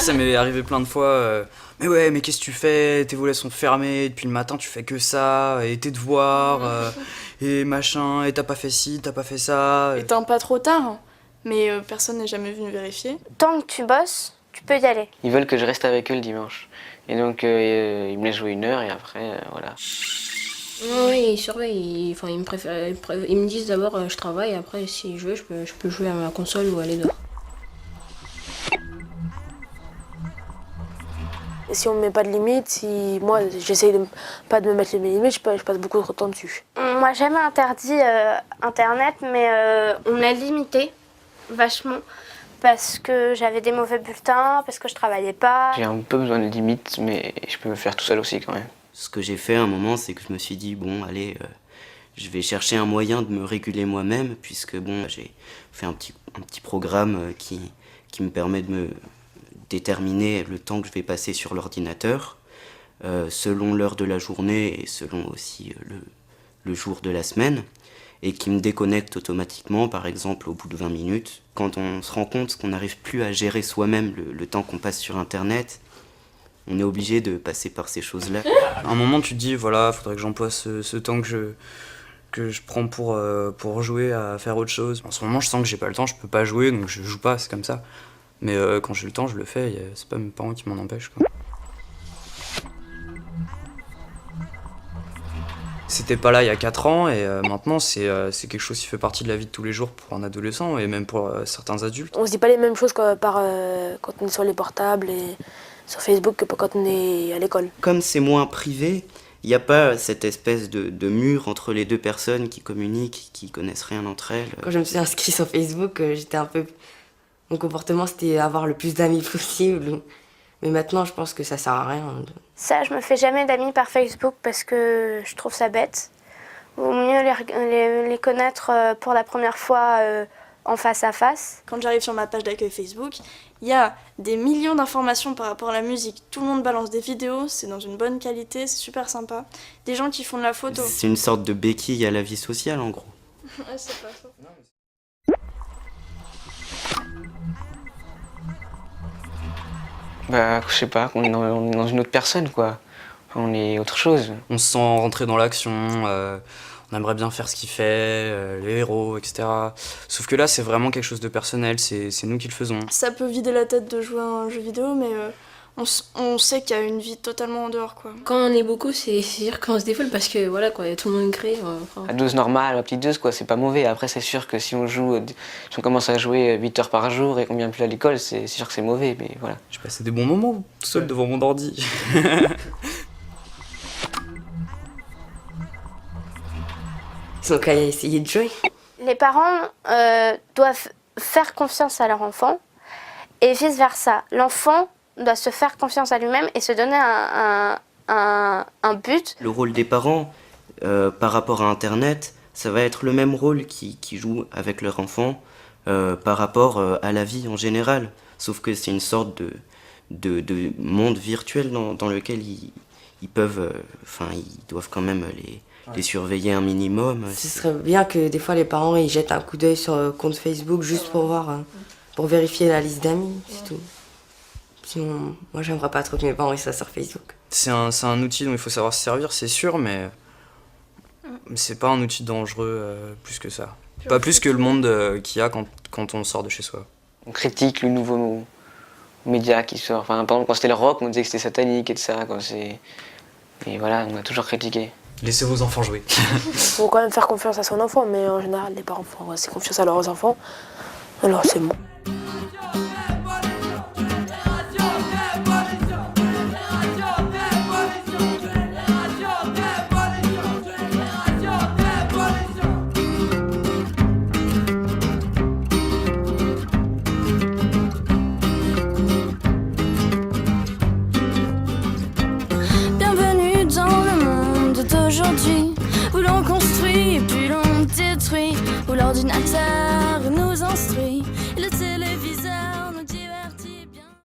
ça m'est arrivé plein de fois. Mais ouais, mais qu'est-ce que tu fais? Tes volets sont fermés, depuis le matin tu fais que ça, et tes devoirs, et machin, et t'as pas fait ci, t'as pas fait ça. Et t'es pas trop tard, mais personne n'est jamais venu vérifier. Tant que tu bosses, tu peux y aller. Ils veulent que je reste avec eux le dimanche. Et donc ils me laissent jouer 1 heure et après, voilà. Oui, ils surveillent. Ils me disent d'abord je travaille, après si je veux, je peux jouer à ma console ou aller dehors. Si on me met pas de limite, si moi j'essaye pas de me mettre les limites, je passe beaucoup trop de temps dessus. On m'a jamais interdit Internet, mais on me l'a limité vachement parce que j'avais des mauvais bulletins, parce que je travaillais pas. J'ai un peu besoin de limites, mais je peux le faire tout seul aussi quand même. Ce que j'ai fait à un moment, c'est que je me suis dit, bon, allez, je vais chercher un moyen de me réguler moi-même, puisque bon, j'ai fait un petit programme qui me permet de me déterminer le temps que je vais passer sur l'ordinateur, selon l'heure de la journée et selon aussi le jour de la semaine, et qui me déconnecte automatiquement, par exemple au bout de 20 minutes. Quand on se rend compte qu'on n'arrive plus à gérer soi-même le temps qu'on passe sur Internet, on est obligé de passer par ces choses-là. À un moment tu te dis, voilà, faudrait que j'emploie ce temps que je prends pour jouer à faire autre chose. En ce moment je sens que j'ai pas le temps, je peux pas jouer, donc je joue pas, c'est comme ça. Mais quand j'ai le temps, je le fais, c'est pas mes parents qui m'en empêchent, quoi. C'était pas là il y a 4 ans, et maintenant c'est quelque chose qui fait partie de la vie de tous les jours pour un adolescent, et même pour certains adultes. On se dit pas les mêmes choses quand on est sur les portables et sur Facebook que quand on est à l'école. Comme c'est moins privé, il n'y a pas cette espèce de mur entre les deux personnes qui communiquent, qui connaissent rien entre elles. Quand je me suis inscrite sur Facebook, j'étais un peu... Mon comportement, c'était avoir le plus d'amis possible. Mais maintenant, je pense que ça sert à rien. Ça, je me fais jamais d'amis par Facebook parce que je trouve ça bête. Vaut mieux les connaître pour la première fois en face à face. Quand j'arrive sur ma page d'accueil Facebook, il y a des millions d'informations par rapport à la musique. Tout le monde balance des vidéos, c'est dans une bonne qualité, c'est super sympa. Des gens qui font de la photo. C'est une sorte de béquille à la vie sociale, en gros. Ouais, c'est pas faux. Bah, je sais pas, on est dans une autre personne, quoi. On est autre chose. On se sent rentrer dans l'action, on aimerait bien faire ce qu'il fait, les héros, etc. Sauf que là, c'est vraiment quelque chose de personnel, c'est nous qui le faisons. Ça peut vider la tête de jouer à un jeu vidéo, mais on sait qu'il y a une vie totalement en dehors, quoi. Quand on est beaucoup, c'est sûr qu'on se défoule parce que voilà, quoi, tout le monde crée. La dose normale, la petite dose, quoi, c'est pas mauvais. Après, c'est sûr que si on commence à jouer 8 heures par jour et qu'on vient plus à l'école, c'est sûr que c'est mauvais, mais voilà. J'ai passé des bons moments tout seul devant mon ordi. Donc, à essayer de jouer. Les parents doivent faire confiance à leur enfant et vice-versa. L'enfant doit se faire confiance à lui-même et se donner un but. Le rôle des parents, par rapport à Internet, ça va être le même rôle qu'ils jouent avec leur enfant par rapport à la vie en général. Sauf que c'est une sorte de monde virtuel dans lequel ils peuvent... ils doivent quand même les surveiller un minimum. Ce serait bien que des fois les parents ils jettent un coup d'œil sur le compte Facebook juste pour voir, pour vérifier la liste d'amis, c'est tout. Sinon, moi j'aimerais pas trop que mes parents ils soient sur Facebook. C'est un outil dont il faut savoir se servir, c'est sûr, mais c'est pas un outil dangereux plus que ça. Pas plus que le monde qu'il y a quand on sort de chez soi. On critique le nouveau média qui sort. Enfin, par exemple, quand c'était le rock, on disait que c'était satanique et tout ça. Et voilà, on a toujours critiqué. Laissez vos enfants jouer. Faut quand même faire confiance à son enfant, mais en général, les parents font assez confiance à leurs enfants. Alors c'est bon. Bienvenue dans le monde d'aujourd'hui, où l'on construit et puis l'on détruit, où l'ordinateur nous instruit.